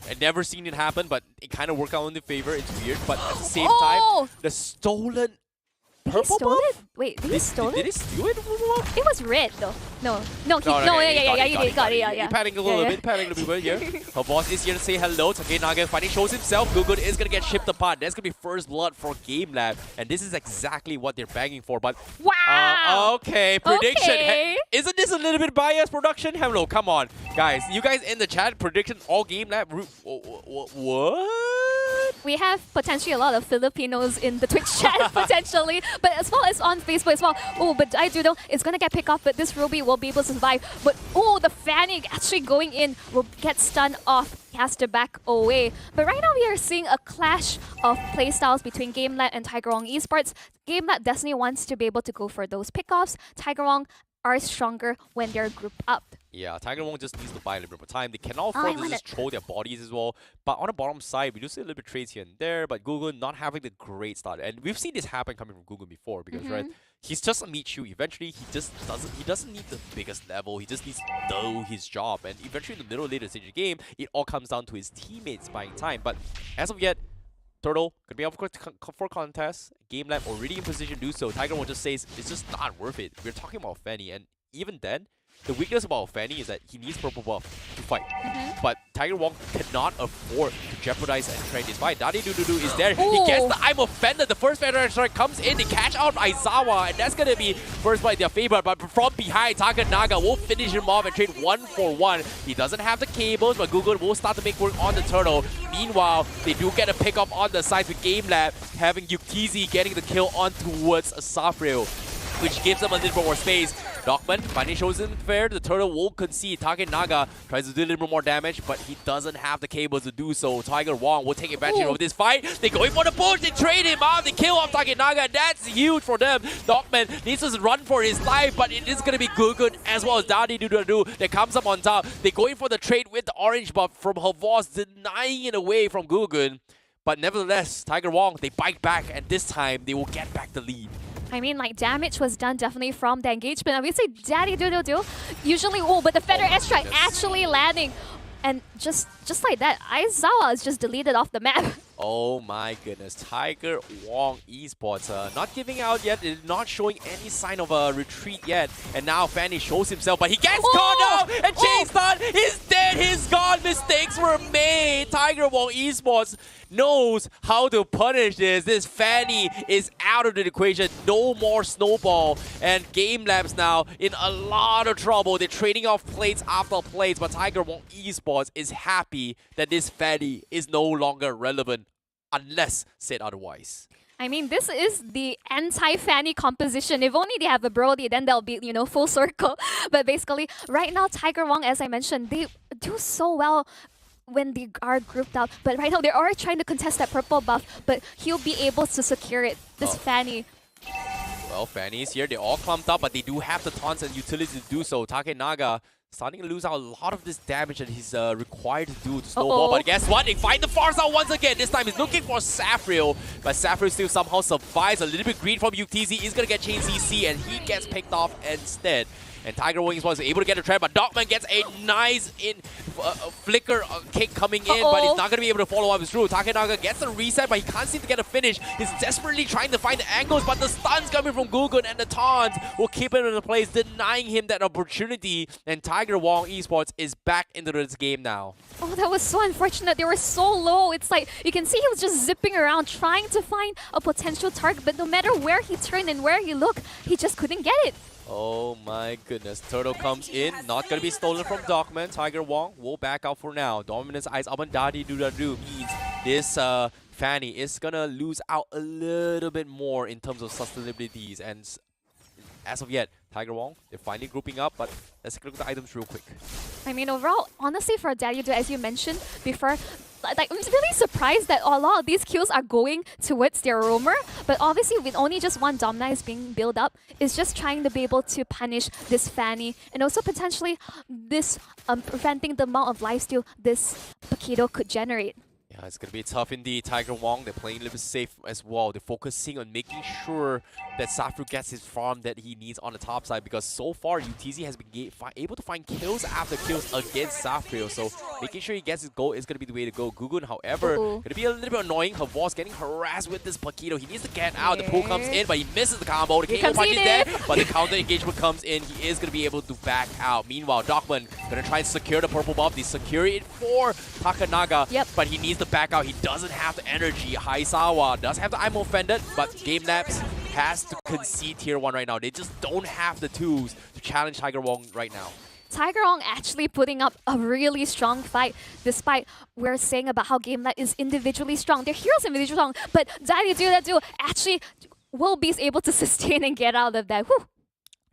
I've never seen it happen, but it kind of worked out in their favor. It's weird, but at the same time, the stolen purple buff? It? Wait, did he steal it? Did he steal it? It was red though. No, he got it. He padding a little bit, padding a little bit here. Her boss is here to say hello. TIGERWONG finally shows himself. Gugun is gonna get shipped apart. That's gonna be first blood for GameLab, and this is exactly what they're begging for. But wow. Okay, prediction. Okay. Isn't this a little bit biased production? Hello, come on, guys. You guys in the chat prediction all GameLab. What? We have potentially a lot of Filipinos in the Twitch chat potentially, but as well as on Facebook as well. Oh, but I do know it's gonna get picked off, but this Ruby will be able to survive. But oh, the Fanny actually going in will get stunned off. He has to back away. But right now we are seeing a clash of playstyles between GameLab and TIGERWONG Esports. GameLab definitely wants to be able to go for those pickoffs. TIGERWONG are stronger when they're grouped up. Yeah, TIGERWONG just needs to buy a little bit more time. They can all afford to just throw their bodies as well. But on the bottom side, we do see a little bit of trades here and there, but Gugun not having the great start. And we've seen this happen coming from Gugun before because, right, he's just a meat shoe. Eventually, he doesn't need the biggest level. He just needs to know his job. And eventually, in the middle later stage of the game, it all comes down to his teammates buying time. But as of yet, Turtle could be up for contest. GameLab already in position to do so. TIGERWONG just says it's just not worth it. We're talking about Fanny, and even then, the weakness about Fanny is that he needs purple buff to fight. But TIGERWONG cannot afford to jeopardize and trade this fight. Dadidududu is there. He gets the I'm offended. The first Federation strike comes in. They catch out Aizawa, and that's going to be first by their favor. But from behind, TAKANAGA will finish him off and trade 1-for-1. He doesn't have the cables, but Gugun will start to make work on the turtle. Meanwhile, they do get a pick up on the sides with GameLab, having Yuktizi getting the kill on towards Safrio, which gives them a little bit more space. Dogman finally shows him fair. The turtle will concede. TAKANAGA tries to do a little bit more damage, but he doesn't have the cables to do so. TIGERWONG will take advantage of this fight. They go in for the push. They trade him off. They kill off TAKANAGA. That's huge for them. Dogman needs to run for his life, but it is going to be Gugun as well as Dadidududu that comes up on top. They go in for the trade with the orange buff from Havos, denying it away from Gugun. But nevertheless, TIGERWONG, they bite back, and this time they will get back the lead. I mean, like, damage was done definitely from the engagement. Obviously, Dadidududu usually, but the Feather Airstrike actually landing. And just like that, Aizawa is just deleted off the map. Oh my goodness, TIGERWONG Esports not giving out yet, not showing any sign of a retreat yet. And now Fanny shows himself, but he gets caught out and chased on. He's dead, he's gone, mistakes were made. TIGERWONG Esports knows how to punish this. This Fanny is out of the equation, no more snowball. And GameLab's now in a lot of trouble. They're trading off plates after plates, but TIGERWONG Esports is happy that this Fanny is no longer relevant, unless said otherwise. I mean, this is the anti-Fanny composition. If only they have a Brody, then they'll be, full circle. But basically, right now, TIGERWONG, as I mentioned, they do so well when they are grouped up. But right now, they are trying to contest that purple buff, but he'll be able to secure it. This Fanny. Well, Fanny is here. They're all clumped up, but they do have the taunts and utility to do so. TAKANAGA starting to lose out a lot of this damage that he's required to do to snowball. But guess what? They find the Farsa once again. This time he's looking for Safrio, but Safrio still somehow survives. A little bit green from Yuktizi. He's going to get chain CC, and he gets picked off instead. And TIGERWONG was able to get a trap, but Dogman gets a nice flicker kick coming in, but he's not going to be able to follow up his through. TAKANAGA gets a reset, but he can't seem to get a finish. He's desperately trying to find the angles, but the stuns coming from Gugun and the taunts will keep him in the place, denying him that opportunity. And TIGERWONG Esports is back into this game now. Oh, that was so unfortunate. They were so low. It's like, you can see he was just zipping around trying to find a potential target, but no matter where he turned and where he looked, he just couldn't get it. Oh my goodness. Turtle comes in. Not going to be stolen from Dogman. TIGERWONG will back out for now. Dominance eyes up on Dadidududu means this Fanny is going to lose out a little bit more in terms of sustainabilities. And as of yet, TIGERWONG, they're finally grouping up, but let's take a look at the items real quick. I mean, overall, honestly, for Dadidududu, as you mentioned before, like, I'm really surprised that a lot of these kills are going towards their roamer, but obviously with only just one Domina being built up, it's just trying to be able to punish this Fanny, and also potentially this preventing the amount of lifesteal this Paquito could generate. Yeah, it's going to be tough indeed. TIGERWONG, they're playing a little bit safe as well. They're focusing on making sure that Safru gets his farm that he needs on the top side, because so far UTZ has been able to find kills after kills against Safru. So making sure he gets his goal is going to be the way to go. Gugun, however, going to be a little bit annoying. Havos getting harassed with this Paquito. He needs to get out. The pull comes in, but he misses the combo. The KO punch is there, but the counter engagement comes in. He is going to be able to back out. Meanwhile, Dogman going to try and secure the purple buff. They secure it for Takanaga, but he needs to back out. He doesn't have the energy. Haisawa does have the I'm offended, but GameLab has to concede tier 1 right now. They just don't have the tools to challenge TIGERWONG right now. TIGERWONG actually putting up a really strong fight, despite we're saying about how GameLab is individually strong. Their heroes individually strong, but Daddy actually will be able to sustain and get out of that. Whew.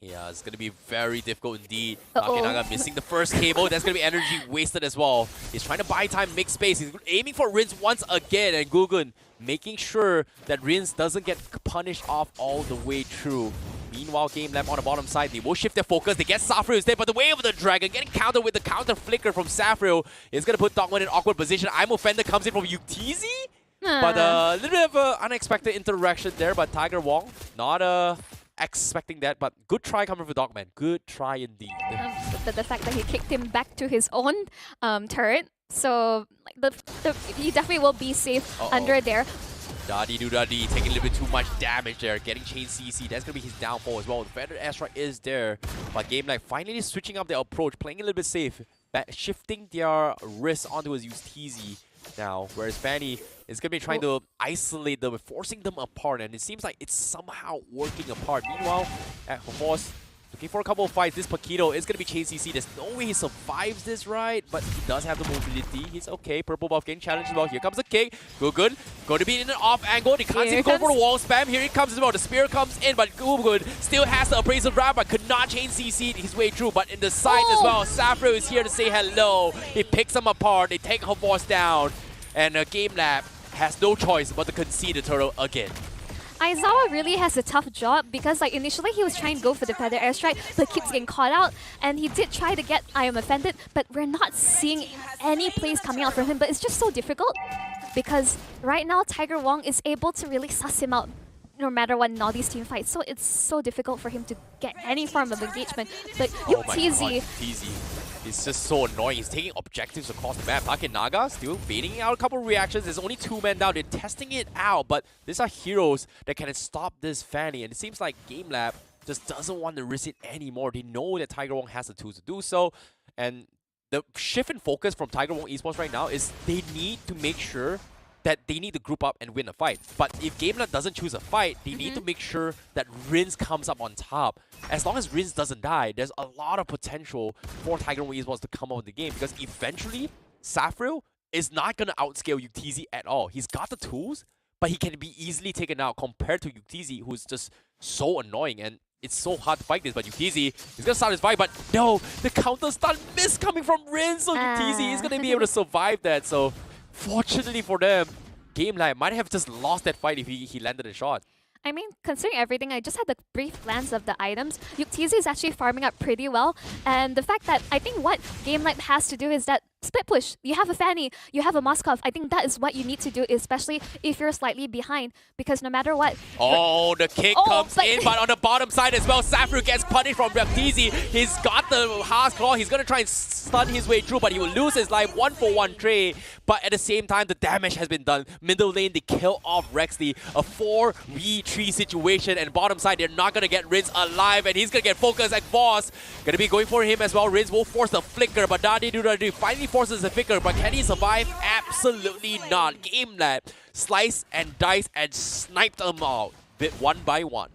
Yeah, it's going to be very difficult indeed. Takanaga missing the first cable. That's going to be energy wasted as well. He's trying to buy time, make space. He's aiming for Rins once again. And Gugun making sure that Rins doesn't get punished off all the way through. Meanwhile, GameLab on the bottom side, they will shift their focus. They get Safru instead, but the way of the dragon getting countered with the counter flicker from Safru is going to put Dogman in an awkward position. I'm offended comes in from UTZ. But a little bit of an unexpected interaction there, but TIGERWONG not expecting that, but good try coming from Dogman. Good try indeed. The fact that he kicked him back to his own turret, so like he definitely will be safe under there. Daddy taking a little bit too much damage there, getting chain CC. That's gonna be his downfall as well. The Feather Airstrike is there, but GameLab finally switching up their approach, playing a little bit safe, shifting their risk onto his UTZ now, whereas Fanny is going to be trying to isolate them, forcing them apart, and it seems like it's somehow working apart. Meanwhile, at Havos, looking for a couple of fights. This Paquito is going to be chain CC. There's no way he survives this, right? But he does have the mobility. He's okay. Purple buff getting challenged as well. Here comes the kick. Gugun going to be in an off angle. They can't seem to go for the wall spam. Here it comes as well. The spear comes in, but Gugun still has the appraisal round, but could not chain CC his way through. But in the side as well, Safru is here to say hello. He picks them apart. They take Havos down. And GameLab has no choice but to concede the turtle again. Aizawa really has a tough job because like initially he was trying to go for the Feather Airstrike, but keeps getting caught out, and he did try to get I am offended, but we're not seeing any plays coming out from him. But it's just so difficult because right now TIGERWONG is able to really suss him out no matter what in all these team fights. So it's so difficult for him to get any form of engagement. But UTZ, it's just so annoying. He's taking objectives across the map. Takanaga still baiting out a couple of reactions. There's only 2 men down. They're testing it out, but these are heroes that can stop this Fanny. And it seems like GameLab just doesn't want to risk it anymore. They know that TIGERWONG has the tools to do so. And the shift in focus from TIGERWONG Esports right now is they need to make sure that they need to group up and win a fight. But if GameLab doesn't choose a fight, they need to make sure that Rins comes up on top. As long as Rins doesn't die, there's a lot of potential for TIGERWONG Esports to come out of the game, because eventually, Safru is not going to outscale UTZ at all. He's got the tools, but he can be easily taken out compared to UTZ, who's just so annoying. And it's so hard to fight this, but UTZ is going to start his fight, but no, the counter stun miss coming from Rins, so UTZ is going to be able to survive that. So fortunately for them, GameLab might have just lost that fight if he landed a shot. I mean, considering everything, I just had the brief glance of the items. UTZ is actually farming up pretty well, and the fact that I think what GameLab has to do is that split push. You have a Fanny, you have a Moskov. I think that is what you need to do, especially if you're slightly behind, because no matter what... Oh, the kick comes in, but on the bottom side as well, Safru gets punished from Raktizi. He's got the Haas Claw. He's going to try and stun his way through, but he will lose his life 1-for-1 trade. But at the same time, the damage has been done. Middle lane, they kill off Rexley. A 4v3 situation, and bottom side, they're not going to get Rins alive, and he's going to get focused at boss. Going to be going for him as well. Rins will force the flicker, but Daddy finally forces the flicker, but can he survive? Absolutely not. GameLab slice and dice and sniped them out bit one by one.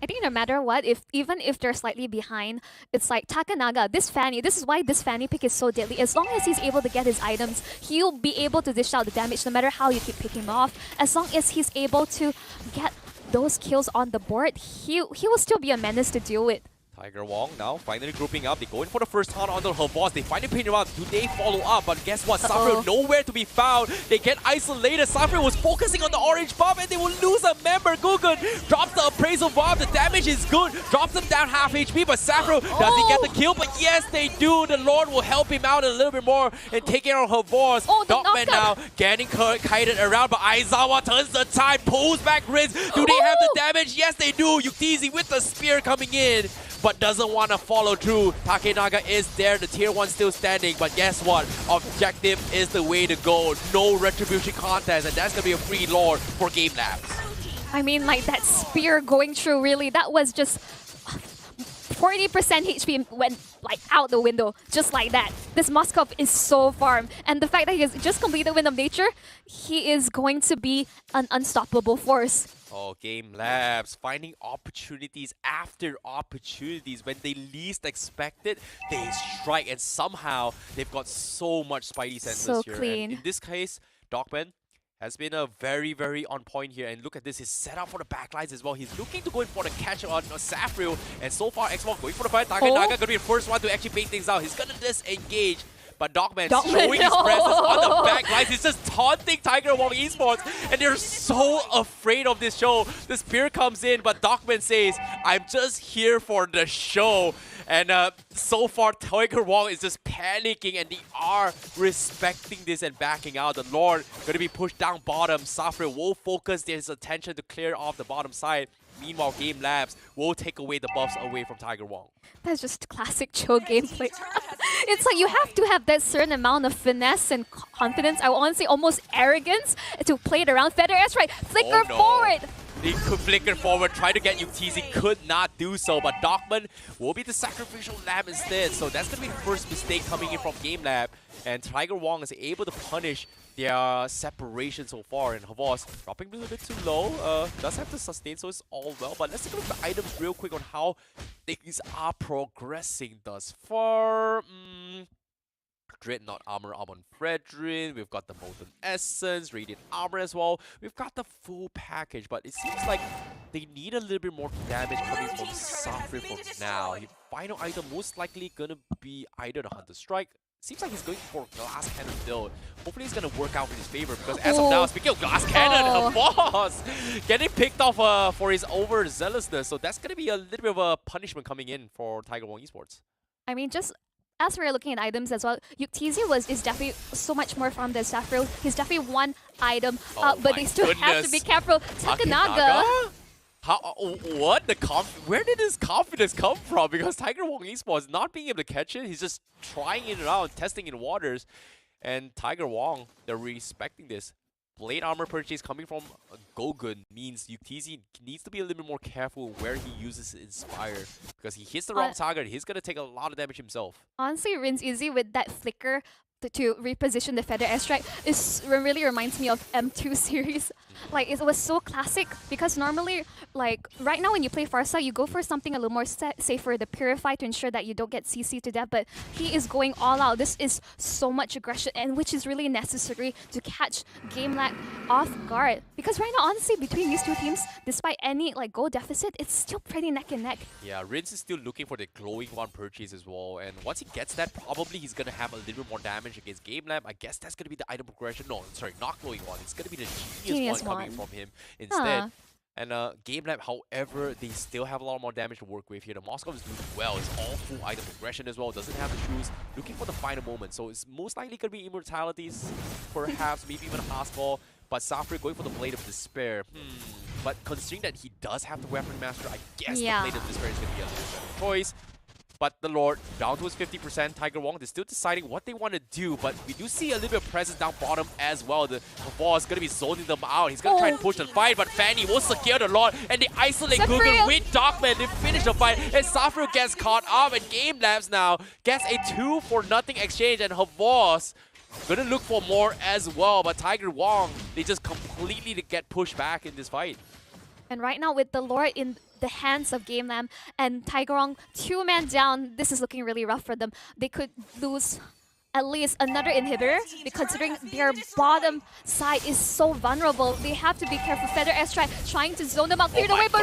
I think no matter what, even if they're slightly behind, it's like Takanaga, this Fanny, this is why this Fanny pick is so deadly. As long as he's able to get his items, he'll be able to dish out the damage no matter how you keep picking him off. As long as he's able to get those kills on the board, he will still be a menace to deal with. TIGERWONG now finally grouping up. They go in for the first taunt onto her boss. They finally pin around. Do they follow up? But guess what? Safrio nowhere to be found. They get isolated. Safrio was focusing on the orange buff and they will lose a member. Gugun drops the appraisal bomb. The damage is good. Drops them down half HP. But Safrio, does he get the kill? But yes, they do. The Lord will help him out a little bit more and take care of her boss. Dogman now getting kited around. But Aizawa turns the tide. Pulls back Rinse. Do they have the damage? Yes, they do. Yukizi with the spear coming in, but doesn't want to follow through. Takenaga is there, the tier 1 still standing, but guess what? Objective is the way to go. No retribution contest, and that's going to be a free lord for GameLab. I mean, like that spear going through, really, that was just 40% HP went like out the window, just like that. This Moskov is so farm, and the fact that he has just completed Wind of Nature, he is going to be an unstoppable force. Oh, GameLabs finding opportunities after opportunities. When they least expect it, they strike, and somehow they've got so much spidey senses so here. Clean. And in this case, Dogman has been a very on point here. And look at this, he's set up for the backlines as well. He's looking to go in for the catch on Safrio, and so far Xbox going for the fight. Takenaga gonna be the first one to actually bait things out. He's gonna disengage. But Dogman showing his presence on the back lines. He's just taunting TIGERWONG Esports, and they're so afraid of this show. The spear comes in, but Dogman says, I'm just here for the show. And so far, TIGERWONG is just panicking, and they are respecting this and backing out. The Lord going to be pushed down bottom. Safrio will focus his attention to clear off the bottom side. Meanwhile, GameLabs will take away the buffs away from TIGERWONG. That's just classic Cho gameplay. It's like you have to have that certain amount of finesse and confidence, I want to say almost arrogance, to play it around. Feather S-Right, flicker forward! He could flicker forward, try to get Yukizi, could not do so, but Dogman will be the sacrificial lamb instead. So that's going to be the first mistake coming in from GameLab, and TIGERWONG is able to punish their separation so far. And Havas dropping a little bit too low, does have to sustain, so it's all well. But let's take a look at the items real quick on how things are progressing thus far. Dreadnought armor up on Fredrin, we've got the Molten Essence, Radiant armor as well. We've got the full package, but it seems like they need a little bit more damage coming from Safri for now. The final item most likely gonna be either the Hunter Strike. Seems like he's going for Glass Cannon build. Hopefully it's gonna work out in his favor, because as of now, speaking of Glass Cannon, her boss getting picked off for his overzealousness. So that's gonna be a little bit of a punishment coming in for TIGERWONG Esports. I mean, just as we're looking at items as well, Yukizi is definitely so much more farm than Safrio. He's definitely one item, but they still have to be careful. Takenaga. How? What? Where did this confidence come from? Because TIGERWONG Esports not being able to catch it, he's just trying it around, testing in waters, and TIGERWONG, they're respecting this. Blade armor purchase coming from Gogun means Yukizi needs to be a little bit more careful where he uses Inspire, because he hits the wrong target, he's gonna take a lot of damage himself. Honestly, Rinse Easy with that flicker to reposition the Feather S-Strike really reminds me of M2 series. Like, it was so classic, because normally, like, right now when you play Farsa, you go for something a little more safer, the Purify, to ensure that you don't get CC to death, but he is going all out. This is so much aggression, and which is really necessary to catch GameLab off guard. Because right now, honestly, between these two teams, despite any like goal deficit, it's still pretty neck and neck. Yeah, Rinse is still looking for the glowing one purchase as well, and once he gets that, probably he's gonna have a little bit more damage against GameLab. I guess that's gonna be the item progression. No, sorry, not glowing one. It's gonna be the genius one coming from him instead. And GameLab, however, they still have a lot more damage to work with here. The Moskov is doing well. It's all full item progression as well. Doesn't have the shoes. Looking for the final moment. So it's most likely going to be Immortalities, perhaps, maybe even a Hospital. But Safri going for the Blade of Despair. But considering that he does have the Weapon Master, I guess the Blade of Despair is going to be a little better choice. But the Lord, down to his 50%, TIGERWONG, they're still deciding what they want to do, but we do see a little bit of presence down bottom as well. The ball is going to be zoning them out. He's going to try and push the fight, but Fanny will secure the Lord, and they isolate Gugun with Dogman. They finish the fight, and Safrio gets caught up, and GameLabs now gets a 2-for-0 exchange, and Havas gonna look for more as well, but TIGERWONG, they just completely get pushed back in this fight. And right now, with the Lord in the hands of GameLab and TIGERWONG 2-man down, this is looking really rough for them. They could lose at least another inhibitor, considering their bottom side is so vulnerable. They have to be careful. Feather S-Strike trying to zone them out, clear the way, but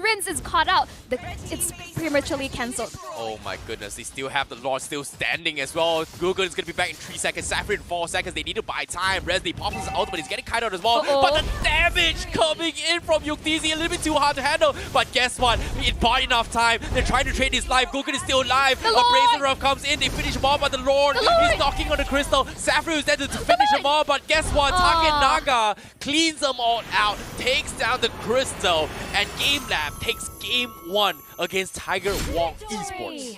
Rinse is caught out. It's prematurely cancelled. Oh my goodness, they still have the Lord still standing as well. Google is going to be back in 3 seconds. Sapphire in 4 seconds. They need to buy time. Resli pops his ultimate. He's getting kited out as well. But the damage coming in from Yuktisi a little bit too hard to handle. But guess what? It bought enough time. They're trying to trade his life. Google is still alive. A Brazen Ruff comes in. They finish him off, but the Lord is knocking on the crystal. Sapphire is there to finish him off. But guess what? Target Naga cleans them all out, takes down the crystal, and GameLab takes game 1 against TIGERWONG Esports.